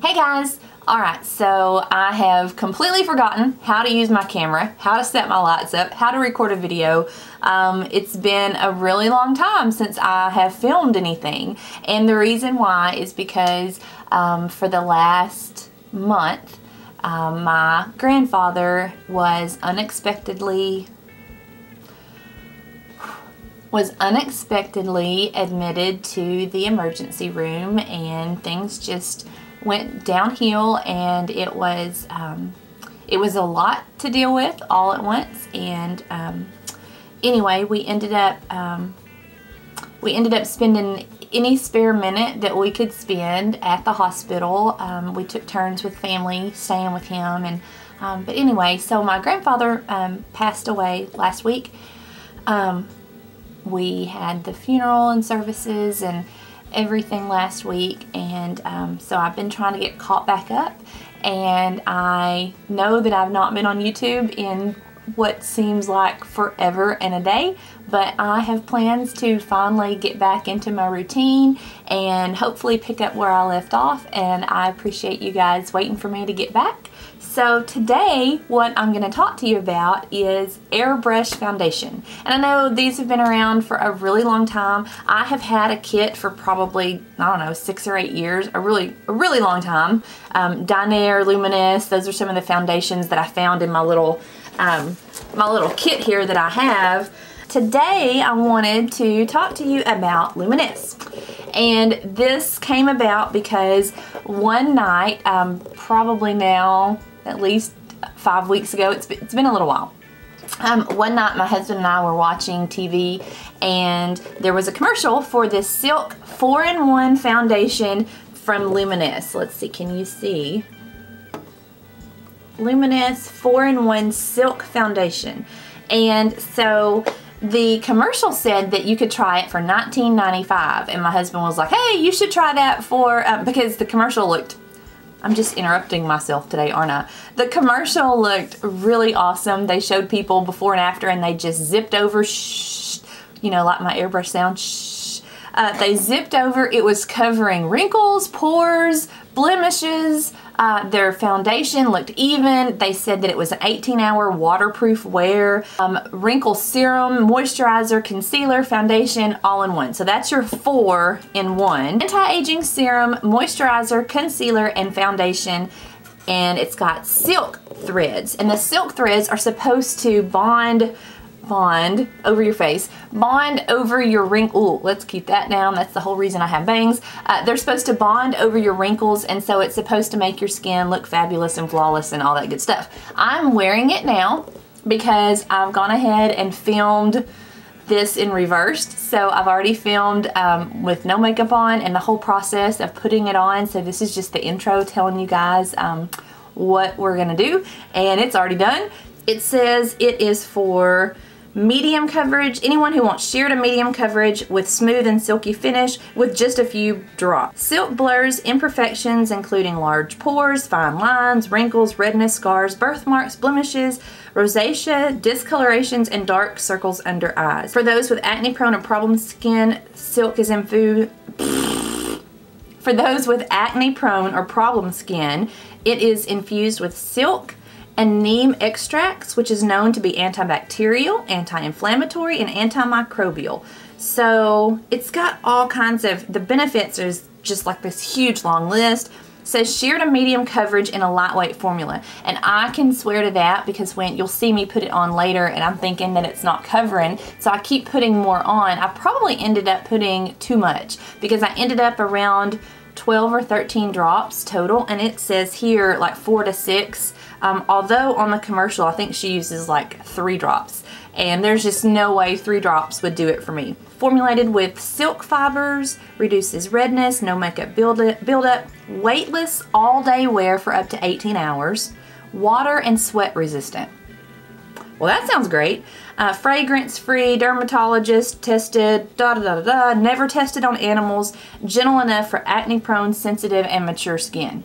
Hey guys! Alright, so I have completely forgotten how to use my camera, how to set my lights up, how to record a video. It's been a really long time since I have filmed anything, and the reason why is because for the last month my grandfather was unexpectedly admitted to the emergency room, and things just went downhill, and it was a lot to deal with all at once. And anyway, we ended up spending any spare minute that we could spend at the hospital. We took turns with family staying with him, and but anyway, so my grandfather passed away last week. We had the funeral and services and everything last week, and so I've been trying to get caught back up, and I know that I've not been on YouTube in what seems like forever and a day, but I have plans to finally get back into my routine and hopefully pick up where I left off, and I appreciate you guys waiting for me to get back. So today what I'm going to talk to you about is Airbrush Foundation. And I know these have been around for a really long time. I have had a kit for probably, I don't know, 6 or 8 years, a really long time. Dinair, Luminess, those are some of the foundations that I found in my little kit here that I have. Today I wanted to talk to you about Luminess. And this came about because one night, probably now at least 5 weeks ago, it's been a little while. One night my husband and I were watching TV, and there was a commercial for this Silk 4-in-1 foundation from Luminess. Let's see, can you see? Luminess 4-in-1 Silk Foundation. And so the commercial said that you could try it for $19.95, and my husband was like, hey, you should try that for, because the commercial looked, I'm just interrupting myself today, aren't I? The commercial looked really awesome. They showed people before and after, and they just zipped over, shh, you know, like my airbrush sound, shh. They zipped over. It was covering wrinkles, pores, blemishes. Their foundation looked even. They said that it was an 18-hour waterproof wear. Wrinkle serum, moisturizer, concealer, foundation, all in one. So that's your 4-in-1. Anti-aging serum, moisturizer, concealer, and foundation. And it's got silk threads. And the silk threads are supposed to bond over your face, bond over your wrinkle. Ooh, let's keep that down. That's the whole reason I have bangs. They're supposed to bond over your wrinkles, and so it's supposed to make your skin look fabulous and flawless and all that good stuff. I'm wearing it now because I've gone ahead and filmed this in reversed. So I've already filmed with no makeup on and the whole process of putting it on. So this is just the intro telling you guys what we're gonna do, and it's already done. It says it is for medium coverage, anyone who wants sheer to medium coverage with smooth and silky finish with just a few drops. Silk blurs imperfections including large pores, fine lines, wrinkles, redness, scars, birthmarks, blemishes, rosacea, discolorations, and dark circles under eyes. For those with acne prone or problem skin, silk is infused. For those with acne prone or problem skin, it is infused with silk and neem extracts, which is known to be antibacterial, anti-inflammatory, and antimicrobial. So it's got all kinds of, the benefits is just like this huge long list. It says sheer to medium coverage in a lightweight formula. And I can swear to that because when you'll see me put it on later and I'm thinking that it's not covering, so I keep putting more on. I probably ended up putting too much because I ended up around 12 or 13 drops total, and it says here like 4 to 6. Although on the commercial I think she uses like 3 drops, and there's just no way 3 drops would do it for me. Formulated with silk fibers, reduces redness, no makeup buildup, weightless all-day wear for up to 18 hours, water and sweat resistant. Well, that sounds great. Fragrance-free, dermatologist tested, never tested on animals, gentle enough for acne-prone, sensitive, and mature skin.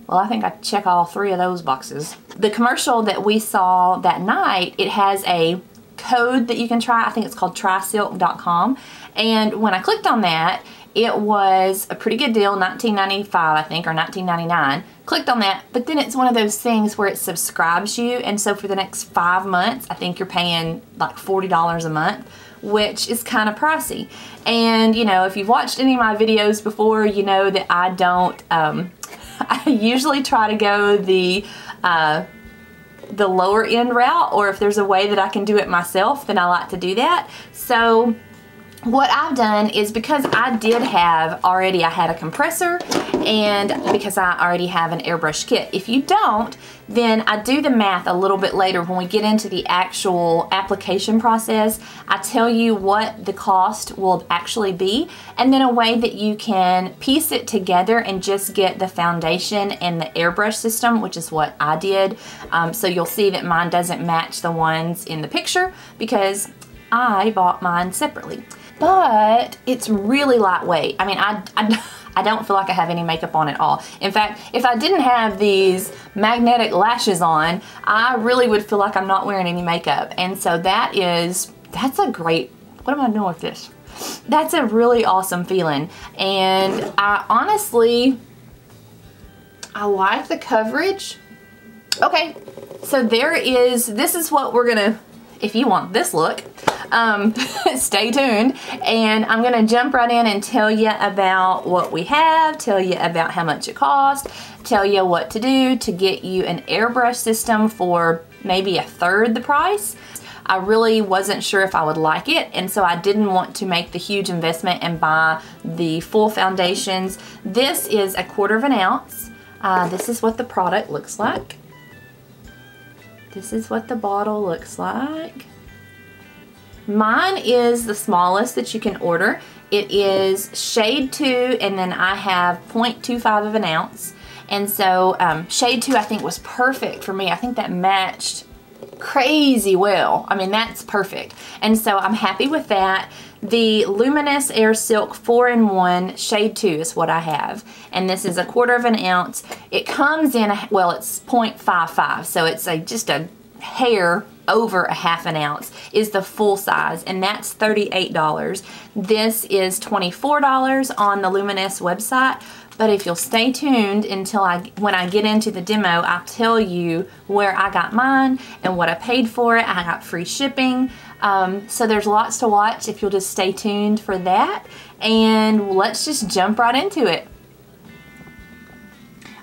Well, I think I check all 3 of those boxes. The commercial that we saw that night, it has a code that you can try. I think it's called trysilk.com. And when I clicked on that, It was a pretty good deal, $19.95 I think, or $19.99. Clicked on that, but then it's one of those things where it subscribes you, and so for the next 5 months, I think you're paying like $40 a month, which is kind of pricey. And you know, if you've watched any of my videos before, you know that I don't, I usually try to go the lower end route, or if there's a way that I can do it myself, then I like to do that. So what I've done is, because I did have already, I had a compressor, and because I already have an airbrush kit. If you don't, then I do the math a little bit later when we get into the actual application process. I tell you what the cost will actually be, and then a way that you can piece it together and just get the foundation and the airbrush system, which is what I did. So you'll see that mine doesn't match the ones in the picture because I bought mine separately. But it's really lightweight. I mean, I don't feel like I have any makeup on at all. In fact, if I didn't have these magnetic lashes on, I really would feel like I'm not wearing any makeup. And so that's a great, what am I doing with this? That's a really awesome feeling. And I honestly, I like the coverage. Okay, so this is what we're gonna, if you want this look, stay tuned, and I'm gonna jump right in and tell you about what we have, tell you about how much it costs, tell you what to do to get you an airbrush system for maybe 1/3 the price. I really wasn't sure if I would like it, and so I didn't want to make the huge investment and buy the full foundations. This is 1/4 ounce. This is what the product looks like. This is what the bottle looks like. Mine is the smallest that you can order. It is shade 2, and then I have 0.25 of an ounce. And so shade 2 I think was perfect for me. I think that matched crazy well. I mean, that's perfect. And so I'm happy with that. The Luminess Air Silk 4-in-1 shade 2 is what I have. And this is 1/4 ounce. It comes in, well, it's 0.55, so it's just a hair over 1/2 ounce is the full size, and that's $38. This is $24 on the Luminess website. But if you'll stay tuned until when I get into the demo, I'll tell you where I got mine and what I paid for it. I got free shipping. So there's lots to watch if you'll just stay tuned for that. And let's just jump right into it.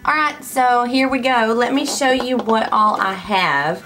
Alright, so here we go. Let me show you what all I have.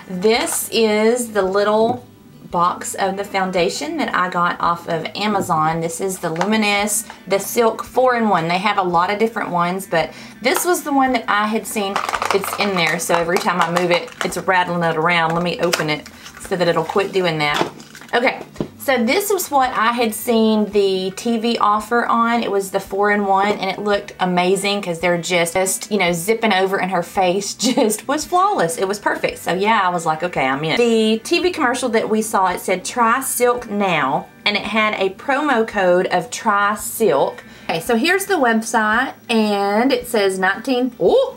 This is the little box of the foundation that I got off of Amazon. This is the Luminess, the Silk 4-in-1. They have a lot of different ones, but this was the one that I had seen. It's in there, so every time I move it, it's rattling it around. Let me open it so that it'll quit doing that. Okay, so this was what I had seen the TV offer on. It was the 4-in-1, and it looked amazing because they're just, you know, zipping over, and her face just was flawless. It was perfect. So yeah, I was like, okay, I'm in. The TV commercial that we saw, it said try Silk now, and it had a promo code of try Silk. Okay, so here's the website, and it says 19, oh,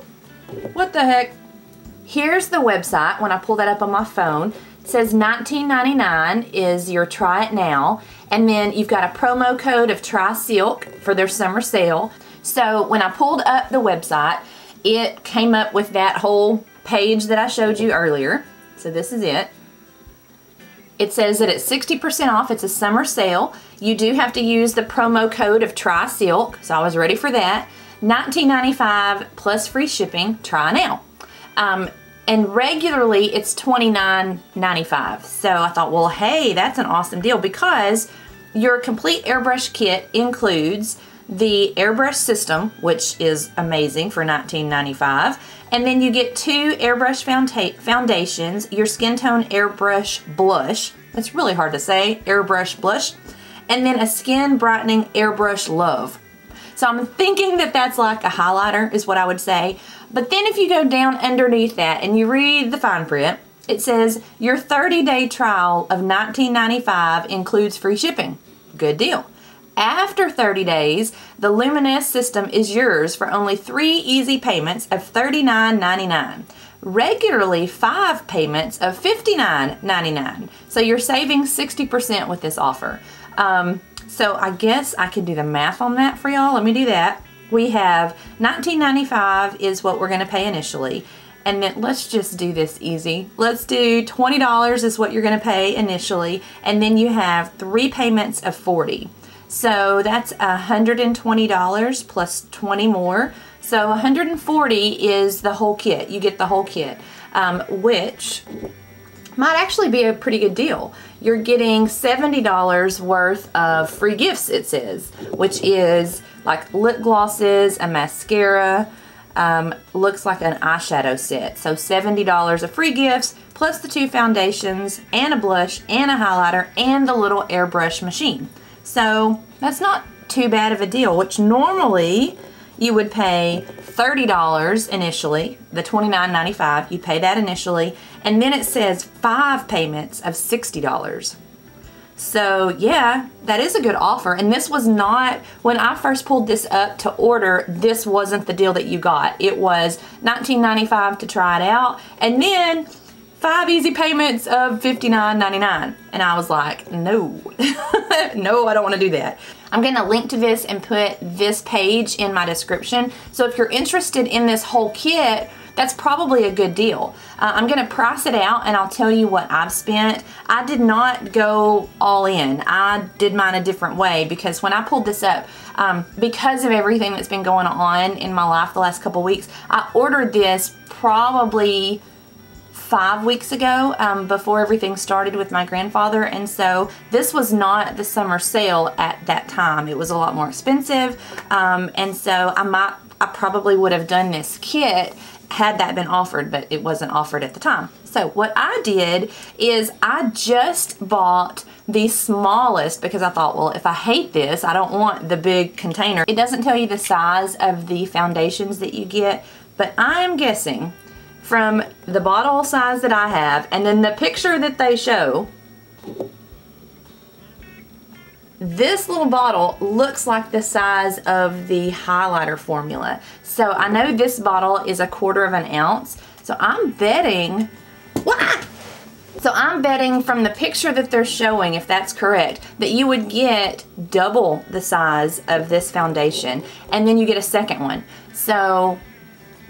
what the heck? Here's the website when I pull that up on my phone. It says $19.99 is your try it now, and then you've got a promo code of try Silk for their summer sale. So when I pulled up the website, it came up with that whole page that I showed you earlier. So this is it. It says that it's 60% off. It's a summer sale. You do have to use the promo code of try Silk, so I was ready for that. $19.95 plus free shipping. Try now. And regularly it's $29.95. So I thought, well, hey, that's an awesome deal, because your complete airbrush kit includes the airbrush system, which is amazing for $19.95. And then you get 2 airbrush foundations, your skin tone airbrush blush. That's really hard to say, airbrush blush. And then a skin brightening airbrush love. So I'm thinking that that's like a highlighter is what I would say. But then if you go down underneath that and you read the fine print, it says your 30-day trial of $19.95 includes free shipping. Good deal. After 30 days, the Luminess system is yours for only 3 easy payments of $39.99. Regularly 5 payments of $59.99. So you're saving 60% with this offer. So I guess I could do the math on that for y'all. Let me do that. We have $19.95 is what we're gonna pay initially. And then let's just do this easy. Let's do $20 is what you're gonna pay initially. And then you have 3 payments of $40. So that's $120 plus 20 more. So $140 is the whole kit. You get the whole kit, which might actually be a pretty good deal. You're getting $70 worth of free gifts, it says, which is like lip glosses, a mascara, looks like an eyeshadow set. So $70 of free gifts plus the 2 foundations and a blush and a highlighter and the little airbrush machine. So that's not too bad of a deal, which normally you would pay $30 initially, the $29.95, you pay that initially, and then it says 5 payments of $60. So yeah, that is a good offer. And this was not, when I first pulled this up to order, this wasn't the deal that you got. It was $19.95 to try it out, and then 5 easy payments of $59.99. And I was like, no, no, I don't want to do that. I'm going to link to this and put this page in my description. So if you're interested in this whole kit, that's probably a good deal. I'm gonna price it out and I'll tell you what I've spent. I did not go all in. I did mine a different way because when I pulled this up, because of everything that's been going on in my life the last couple weeks, I ordered this probably 5 weeks ago, before everything started with my grandfather, and so this was not the summer sale at that time. It was a lot more expensive, and so I probably would have done this kit had that been offered, but it wasn't offered at the time. So what I did is I just bought the smallest because I thought, well, if I hate this, I don't want the big container. It doesn't tell you the size of the foundations that you get, but I'm guessing from the bottle size that I have and then the picture that they show, this little bottle looks like the size of the highlighter formula. So I know this bottle is 1/4 of an ounce. So I'm betting, from the picture that they're showing, if that's correct, that you would get double the size of this foundation and then you get a second one. So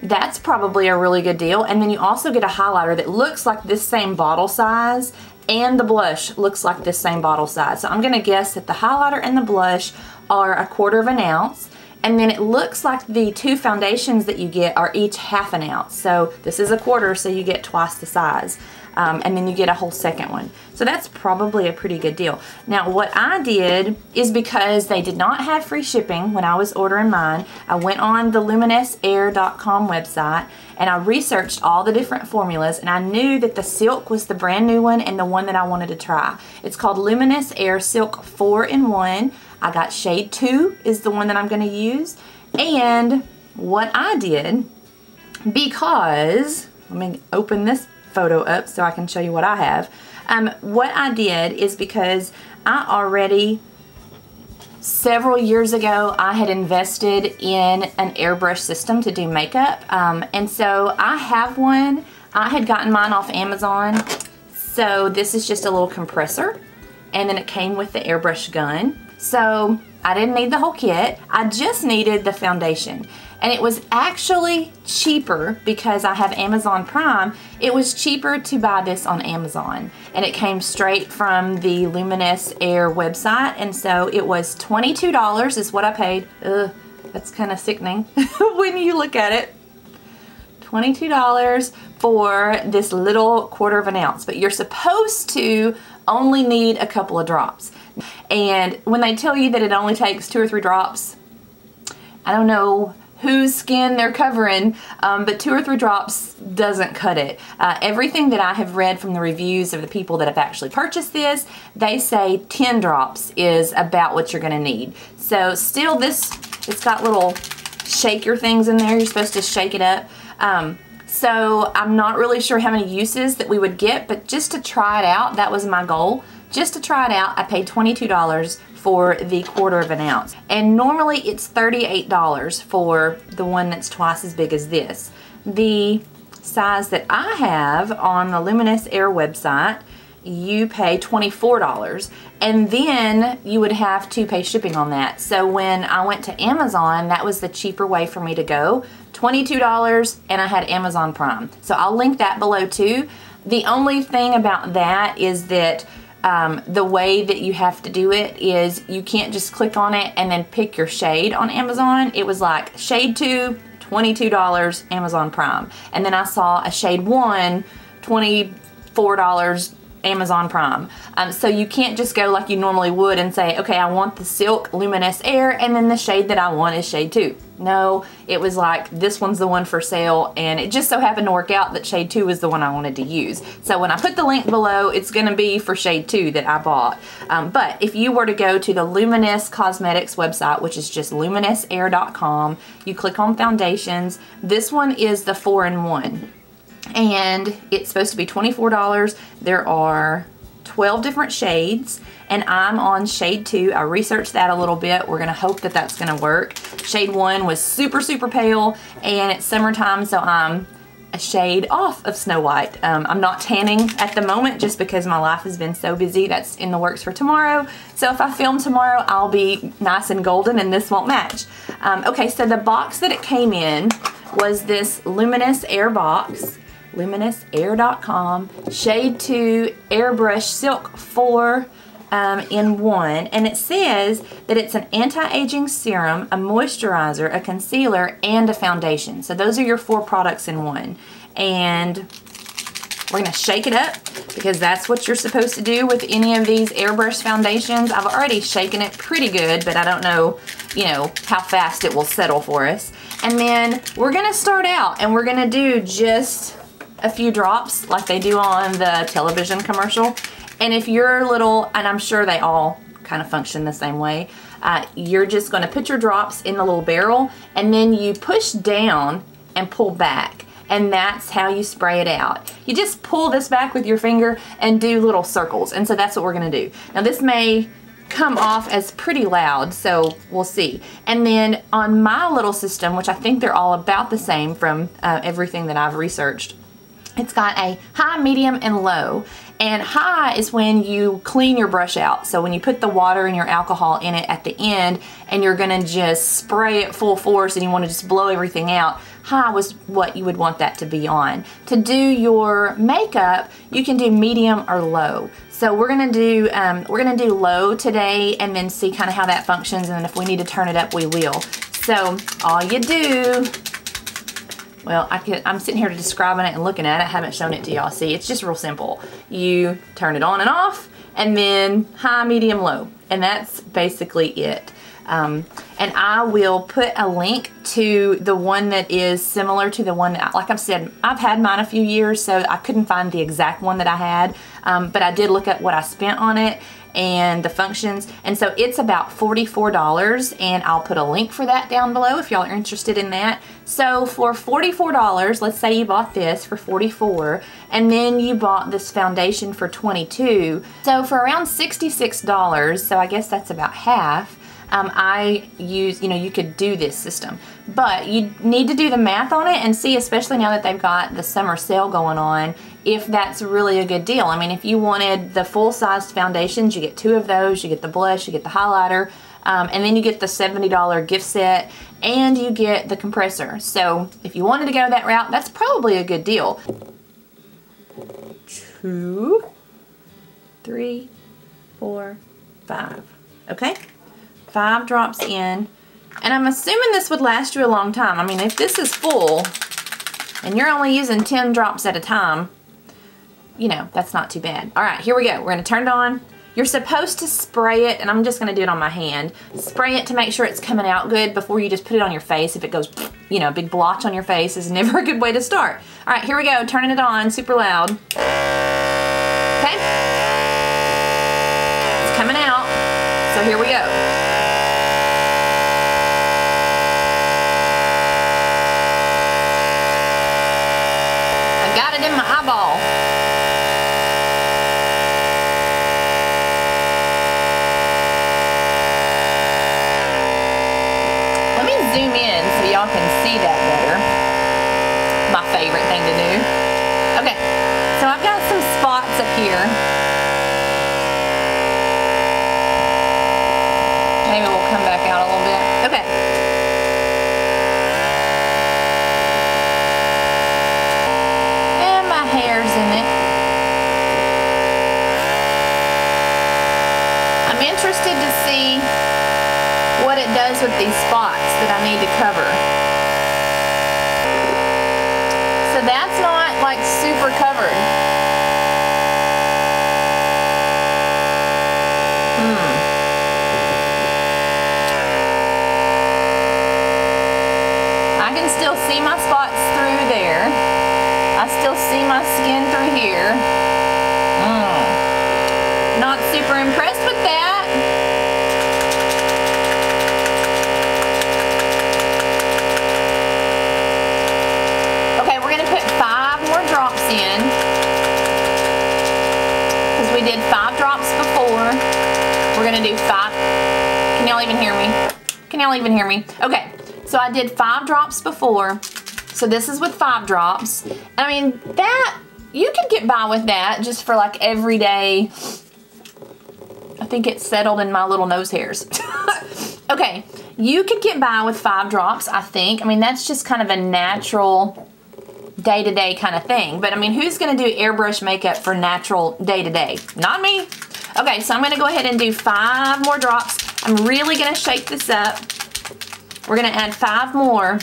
that's probably a really good deal. And then you also get a highlighter that looks like this same bottle size, and the blush looks like this same bottle size. So I'm gonna guess that the highlighter and the blush are 1/4 of an ounce, and then it looks like the 2 foundations that you get are each 1/2 an ounce. So this is 1/4, so you get twice the size. And then you get a whole second one. So that's probably a pretty good deal. Now what I did is, because they did not have free shipping when I was ordering mine, I went on the luminessair.com website and I researched all the different formulas, and I knew that the Silk was the brand new one and the one that I wanted to try. It's called Luminess Air Silk 4-in-1. I got shade 2 is the one that I'm gonna use. And what I did, because, let me open this photo up so I can show you what I have. What I did is, because I already, several years ago, I had invested in an airbrush system to do makeup, and so I have one. I had gotten mine off Amazon. So this is just a little compressor, and then it came with the airbrush gun. So I didn't need the whole kit. I just needed the foundation. And it was actually cheaper, because I have Amazon Prime, it was cheaper to buy this on Amazon. And it came straight from the Luminess Air website, and so it was $22 is what I paid. Ugh, that's kind of sickening when you look at it. $22 for this little 1/4 of an ounce, but you're supposed to only need a couple of drops. And when they tell you that it only takes 2 or 3 drops, I don't know whose skin they're covering, but 2 or 3 drops doesn't cut it. Everything that I have read from the reviews of the people that have actually purchased this, they say 10 drops is about what you're gonna need. So still, it's got little shaker things in there. You're supposed to shake it up. So I'm not really sure how many uses that we would get, but just to try it out, that was my goal. Just to try it out, I paid $22 for the 1/4 of an ounce. And normally it's $38 for the one that's twice as big as this. The size that I have on the Luminess Air website you pay $24, and then you would have to pay shipping on that. So when I went to Amazon, that was the cheaper way for me to go, $22, and I had Amazon Prime. So I'll link that below too. The only thing about that is that the way that you have to do it is you can't just click on it and then pick your shade on Amazon. It was like shade 2, $22, Amazon Prime. And then I saw a shade 1, $24, Amazon Prime. So you can't just go like you normally would and say, okay, I want the Silk Luminous Air, and then the shade that I want is shade 2. No, it was like, this one's the one for sale, and it just so happened to work out that shade 2 was the one I wanted to use. So when I put the link below, it's gonna be for shade 2 that I bought. But if you were to go to the Luminess Cosmetics website, which is just luminessair.com, you click on foundations. This one is the 4-in-1. And it's supposed to be $24. There are 12 different shades, and I'm on shade 2. I researched that a little bit. We're gonna hope that that's gonna work. Shade 1 was super, super pale, and it's summertime, so I'm a shade off of Snow White. I'm not tanning at the moment just because my life has been so busy. That's in the works for tomorrow. So if I film tomorrow, I'll be nice and golden, and this won't match. Okay, so the box that it came in was this Luminous Air box. Luminessair.com, shade 2 Airbrush Silk 4-in-1, and it says that it's an anti-aging serum, a moisturizer, a concealer, and a foundation. So those are your 4 products in one. And we're gonna shake it up because that's what you're supposed to do with any of these airbrush foundations. I've already shaken it pretty good, but I don't know, you know, how fast it will settle for us. And then we're gonna start out and we're gonna do just a few drops like they do on the television commercial. And if you're little, and I'm sure they all kind of function the same way, you're just going to put your drops in the little barrel, and then you push down and pull back, and that's how you spray it out. You just pull this back with your finger and do little circles, and so that's what we're going to do. Now this may come off as pretty loud, so we'll see. And then on my little system, which I think they're all about the same from everything that I've researched, it's got a high, medium, and low. And high is when you clean your brush out. So when you put the water and your alcohol in it at the end and you're gonna just spray it full force and you wanna just blow everything out, high was what you would want that to be on. To do your makeup, you can do medium or low. So we're gonna do low today and then see kind of how that functions, and then if we need to turn it up, we will. So all you do, well, I'm sitting here describing it and looking at it. I haven't shown it to y'all. See, it's just real simple. You turn it on and off, and then high, medium, low. And that's basically it. And I will put a link to the one that is similar to the one that, like I've said, I've had mine a few years, so I couldn't find the exact one that I had. But I did look at what I spent on it and the functions, and so it's about $44, and I'll put a link for that down below if y'all are interested in that. So for $44, let's say you bought this for $44, and then you bought this foundation for $22, so for around $66, so I guess that's about half, I use, you know, you could do this system, but you need to do the math on it and see, especially now that they've got the summer sale going on, if that's really a good deal. I mean, if you wanted the full-sized foundations, you get 2 of those, you get the blush, you get the highlighter, and then you get the $70 gift set, and you get the compressor. So if you wanted to go that route, that's probably a good deal. 2, 3, 4, 5. Okay? 5 drops in, and I'm assuming this would last you a long time. I mean, if this is full and you're only using 10 drops at a time, you know, that's not too bad. All right, here we go. We're gonna turn it on. You're supposed to spray it, and I'm just gonna do it on my hand. Spray it to make sure it's coming out good before you just put it on your face. If it goes, you know, a big blotch on your face is never a good way to start. All right, here we go, turning it on, super loud. Okay? It's coming out, so here we go. Got it in my eyeball. Let me zoom in so y'all can see that better. My favorite thing to do. Okay, so I've got some spots up here Maybe we'll come back out a little bit. Okay. And my hair's in it. I'm interested to see what it does with these spots that I need to cover. So that's not like super covered. I can still see my spots through there. I still see my skin through here. Not super impressed with that. Okay, we're gonna put 5 more drops in, because we did 5 drops before. We're gonna do 5. Can y'all even hear me? Can y'all even hear me? Okay, so I did 5 drops before. So this is with 5 drops. I mean, that, you could get by with that just for like everyday. I think it's settled in my little nose hairs. Okay, you could get by with 5 drops, I think. I mean, that's just kind of a natural day-to-day kind of thing. But I mean, who's gonna do airbrush makeup for natural day-to-day? Not me. Okay, so I'm gonna go ahead and do 5 more drops. I'm really gonna shake this up. We're gonna add 5 more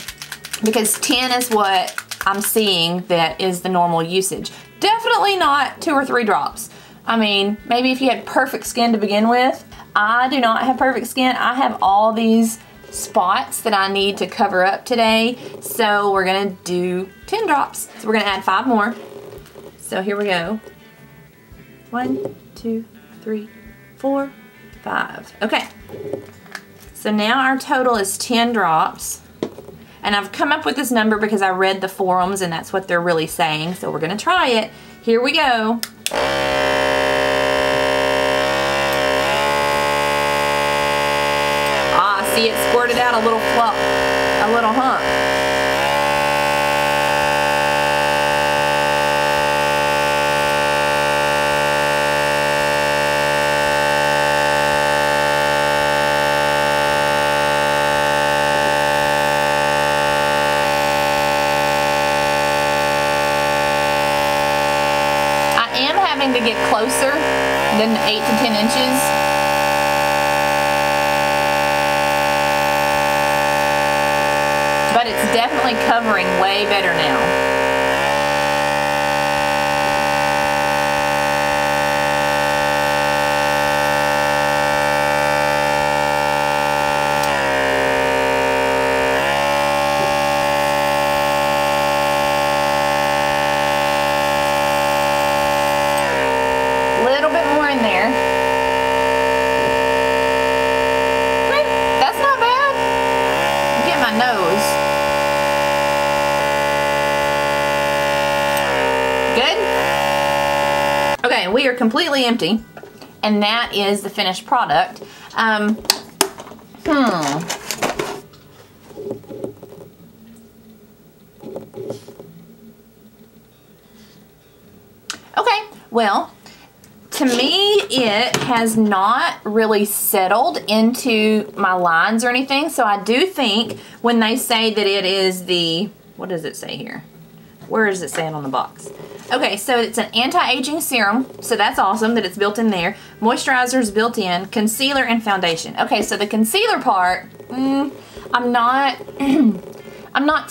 because 10 is what I'm seeing that is the normal usage. Definitely not 2 or 3 drops. I mean, maybe if you had perfect skin to begin with. I do not have perfect skin. I have all these spots that I need to cover up today. So we're gonna do 10 drops. So we're gonna add 5 more. So here we go. 1, 2, 3, 4, 5. Okay. So now our total is 10 drops. And I've come up with this number because I read the forums and that's what they're really saying. So we're gonna try it. Here we go. Ah, see, it squirted out a little flop, a little hump. To get closer than 8 to 10 inches. But it's definitely covering way better now. Okay, we are completely empty, and that is the finished product. Okay, well, to me, it has not really settled into my lines or anything, so I do think when they say that it is the, what does it say here? Where is it saying on the box? Okay, so it's an anti-aging serum, so that's awesome that it's built in there. Moisturizer is built in, concealer and foundation. Okay, so the concealer part, I'm not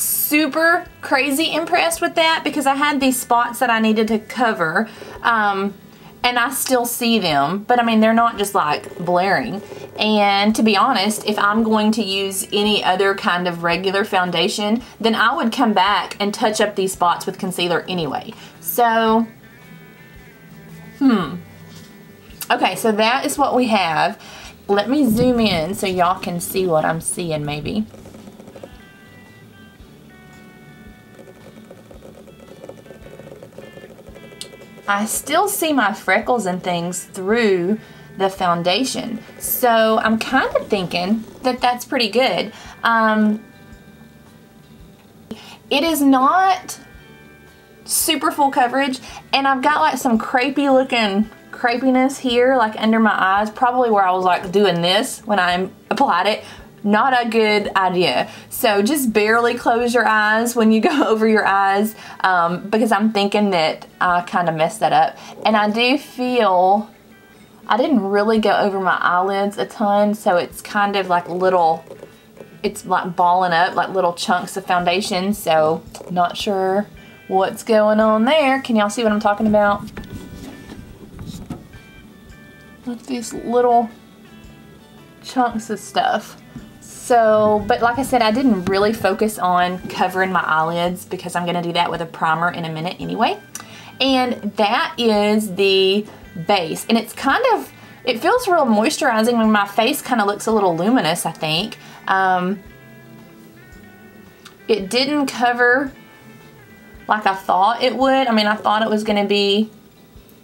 super crazy impressed with that because I had these spots that I needed to cover, and I still see them, but I mean, they're not just like blaring. And to be honest, if I'm going to use any other kind of regular foundation, then I would come back and touch up these spots with concealer anyway. So, okay, so that is what we have. Let me zoom in so y'all can see what I'm seeing maybe. I still see my freckles and things through the foundation. So I'm kind of thinking that that's pretty good. It is not super full coverage, and I've got like some crepey looking crepiness here, like under my eyes, probably where I was like doing this when I applied it. Not a good idea. So just barely close your eyes when you go over your eyes, because I'm thinking that I kind of messed that up. And I do feel I didn't really go over my eyelids a ton, so it's kind of like little, it's like balling up like little chunks of foundation. So not sure what's going on there. Can y'all see what I'm talking about? Like these little chunks of stuff. So, but like I said, I didn't really focus on covering my eyelids because I'm gonna do that with a primer in a minute anyway. And that is the base. And it's kind of, it feels real moisturizing when my face kind of looks a little luminous, I think. It didn't cover like I thought it would. I mean, I thought it was gonna be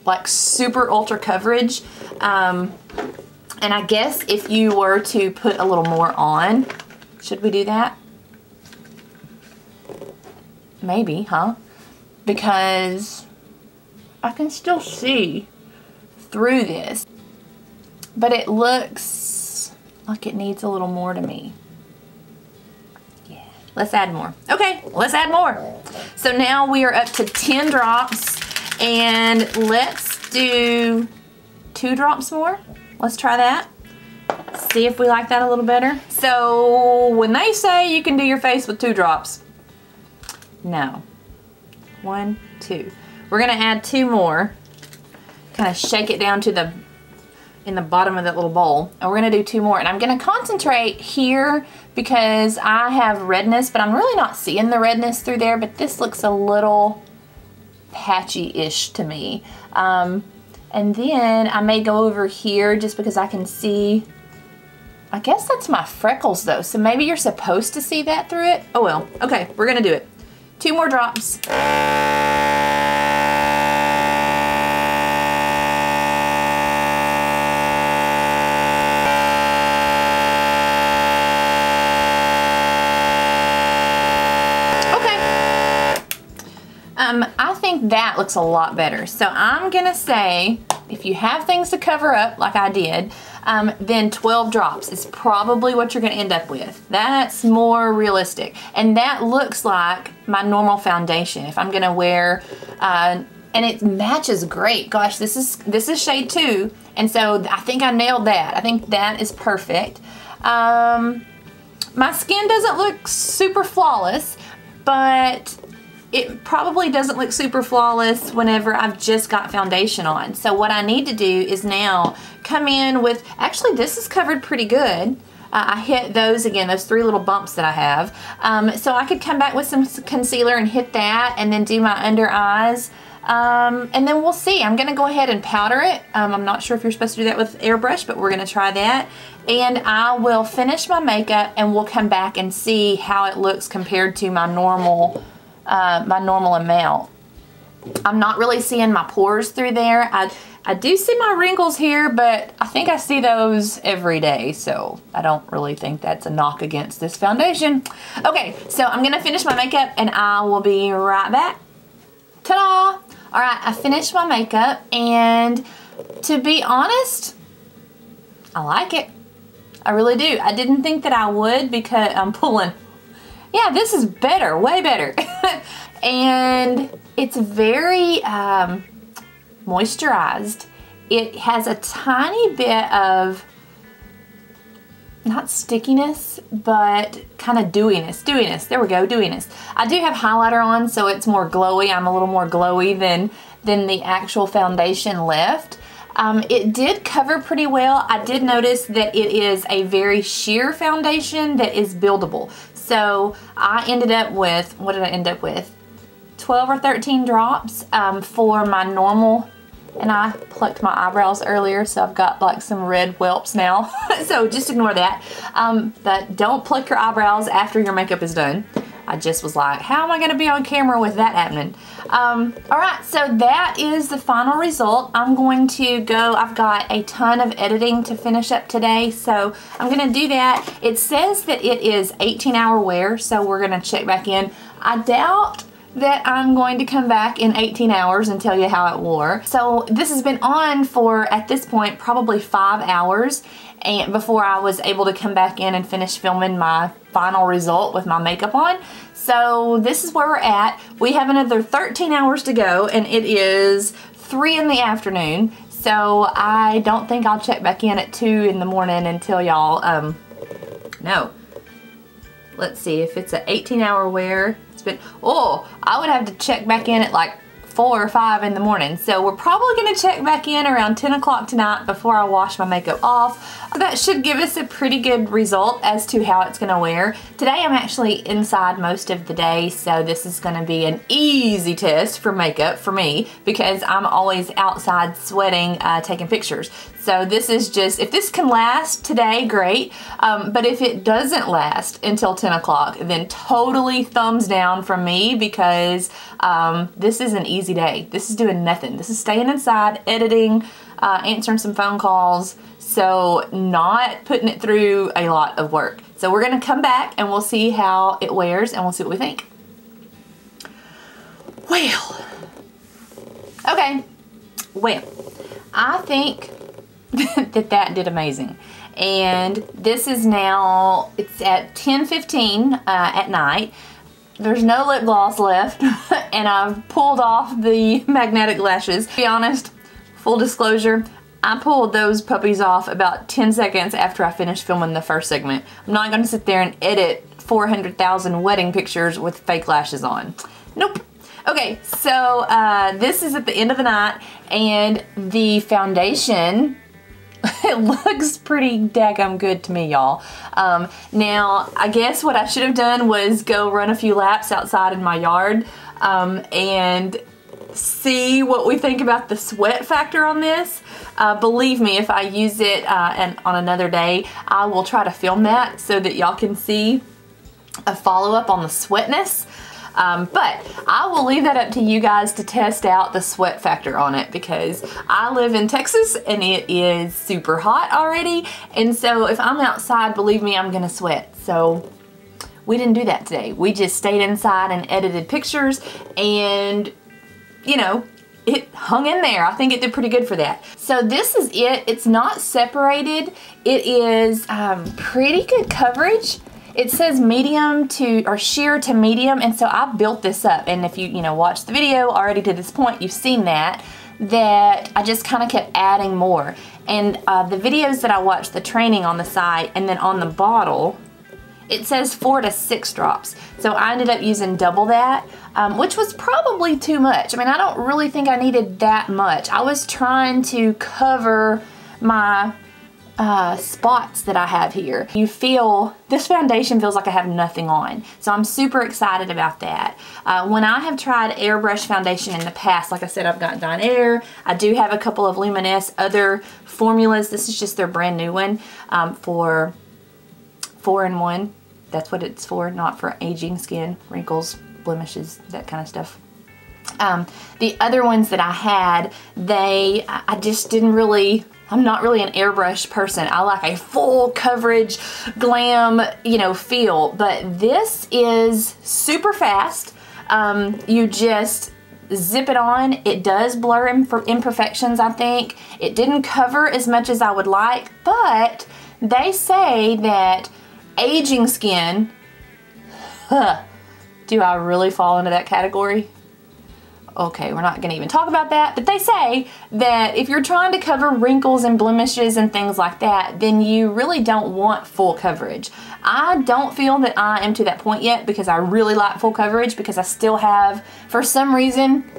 like super ultra coverage. And I guess if you were to put a little more on, should we do that? Maybe, huh? Because I can still see through this, but it looks like it needs a little more to me. Yeah, let's add more. Okay, let's add more. So now we are up to 10 drops, and let's do 2 drops more. Let's try that. See if we like that a little better. So when they say you can do your face with 2 drops, no. 1, 2. We're gonna add 2 more. Kind of shake it down to in the bottom of that little bowl. And we're gonna do 2 more. And I'm gonna concentrate here because I have redness, but I'm really not seeing the redness through there, but this looks a little patchy-ish to me. And then I may go over here just because I can see, I guess that's my freckles though. So maybe you're supposed to see that through it. Oh well, okay, we're gonna do it. 2 more drops. I think that looks a lot better. So I'm gonna say, if you have things to cover up like I did, then 12 drops is probably what you're gonna end up with. That's more realistic. And that looks like my normal foundation. If I'm gonna wear, and it matches great. Gosh, this is shade 2. And so I think I nailed that. I think that is perfect. My skin doesn't look super flawless, but it probably doesn't look super flawless whenever I've just got foundation on. So what I need to do is now come in with, actually this is covered pretty good. I hit those again, those 3 little bumps that I have. So I could come back with some concealer and hit that and then do my under eyes. And then we'll see. I'm gonna go ahead and powder it. I'm not sure if you're supposed to do that with airbrush, but we're gonna try that. And I will finish my makeup and we'll come back and see how it looks compared to my normal amount. I'm not really seeing my pores through there. I do see my wrinkles here, but I think I see those every day, so I don't really think that's a knock against this foundation. Okay, so I'm gonna finish my makeup and I will be right back. Ta-da! All right, I finished my makeup, and to be honest, I like it. I really do. I didn't think that I would because I'm pulling. Yeah, this is better, way better. And it's very moisturized. It has a tiny bit of, not stickiness, but kind of dewiness. There we go, dewiness. I do have highlighter on, so it's more glowy. I'm a little more glowy than the actual foundation left. It did cover pretty well. I did notice that it is a very sheer foundation that is buildable. So I ended up with, what did I end up with? 12 or 13 drops for my normal, and I plucked my eyebrows earlier, so I've got like some red whelps now. So just ignore that. But don't pluck your eyebrows after your makeup is done. I just was like, how am I gonna be on camera with that happening? All right, so that is the final result. I'm going to go, I've got a ton of editing to finish up today, so I'm gonna do that. It says that it is 18-hour wear, so we're gonna check back in. I doubt that I'm going to come back in 18 hours and tell you how it wore. So this has been on for, at this point, probably 5 hours and before I was able to come back in and finish filming my final result with my makeup on. So this is where we're at. We have another 13 hours to go, and it is 3 in the afternoon. So I don't think I'll check back in at 2 in the morning until y'all, no. Let's see, if it's an 18-hour wear, it's been, oh, I would have to check back in at like 4 or 5 in the morning. So we're probably gonna check back in around 10 o'clock tonight before I wash my makeup off. That should give us a pretty good result as to how it's gonna wear. Today I'm actually inside most of the day, so this is gonna be an easy test for makeup for me because I'm always outside sweating, taking pictures. So this is just, if this can last today, great. But if it doesn't last until 10 o'clock, then totally thumbs down from me because this is an easy day. This is doing nothing. This is staying inside, editing, answering some phone calls. So not putting it through a lot of work. So we're gonna come back and we'll see how it wears and we'll see what we think. Well, okay, well, I think that did amazing. And this is now, it's at 10:15 at night. There's no lip gloss left and I've pulled off the magnetic lashes. To be honest, full disclosure, I pulled those puppies off about 10 seconds after I finished filming the first segment. I'm not gonna sit there and edit 400,000 wedding pictures with fake lashes on. Nope. Okay, so this is at the end of the night and the foundation, it looks pretty daggum good to me, y'all. Now, I guess what I should have done was go run a few laps outside in my yard and see what we think about the sweat factor on this. Believe me, if I use it on another day, I will try to film that so that y'all can see a follow-up on the sweatness. But I will leave that up to you guys to test out the sweat factor on it because I live in Texas and it is super hot already. And so if I'm outside, believe me, I'm gonna sweat. So we didn't do that today. We just stayed inside and edited pictures and, you know, it hung in there. I think it did pretty good for that. So this is it. It's not separated. It is pretty good coverage. It says medium to, or sheer to medium, and so I built this up. And if you watched the video already to this point, you've seen that I just kind of kept adding more. And the videos that I watched, the training on the site, and then on the bottle, it says 4 to 6 drops. So I ended up using double that, which was probably too much. I mean, I don't really think I needed that much. I was trying to cover my spots that I have here. This foundation feels like I have nothing on. So I'm super excited about that. When I have tried Airbrush Foundation in the past, like I said, I've got Dine Air. I do have a couple of Luminess other formulas. This is just their brand new one for 4-in-1. That's what it's for, not for aging skin, wrinkles, blemishes, that kind of stuff. The other ones that I had, I just didn't really, I'm not really an airbrush person. I like a full coverage, glam, feel. But this is super fast. You just zip it on. It does blur imperfections, I think. It didn't cover as much as I would like, but they say that aging skin, do I really fall into that category? Okay, we're not gonna even talk about that, but they say that if you're trying to cover wrinkles and blemishes and things like that, then you really don't want full coverage. I don't feel that I am to that point yet because I really like full coverage because I still have, for some reason,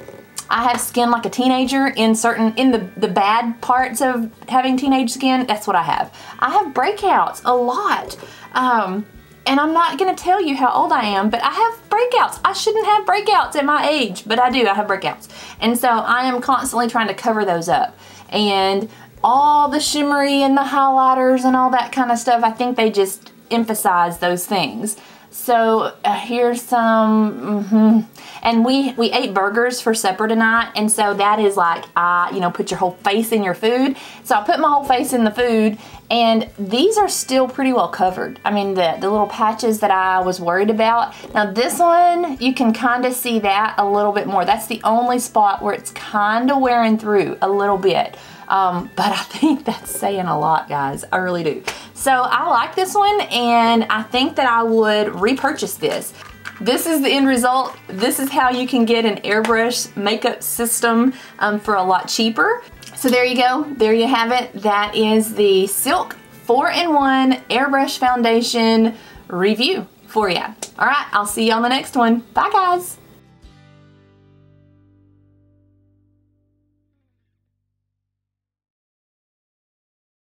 I have skin like a teenager in the bad parts of having teenage skin. That's what I have. I have breakouts a lot. And I'm not gonna tell you how old I am, but I have breakouts. I shouldn't have breakouts at my age, but I do, I have breakouts. And so I am constantly trying to cover those up. And all the shimmery and the highlighters and all that kind of stuff, I think they just emphasize those things. So here's some, and we ate burgers for supper tonight, and so that is like, you know, put your whole face in your food. So I put my whole face in the food, and these are still pretty well covered. I mean, the little patches that I was worried about. Now this one, you can kind of see that a little bit more. That's the only spot where it's kind of wearing through a little bit. But I think that's saying a lot, guys. I really do. So I like this one, and I think that I would repurchase this. This is the end result. This is how you can get an airbrush makeup system for a lot cheaper. So there you go. There you have it. That is the Silk 4-in-1 Airbrush Foundation review for you. All right, I'll see you on the next one. Bye, guys.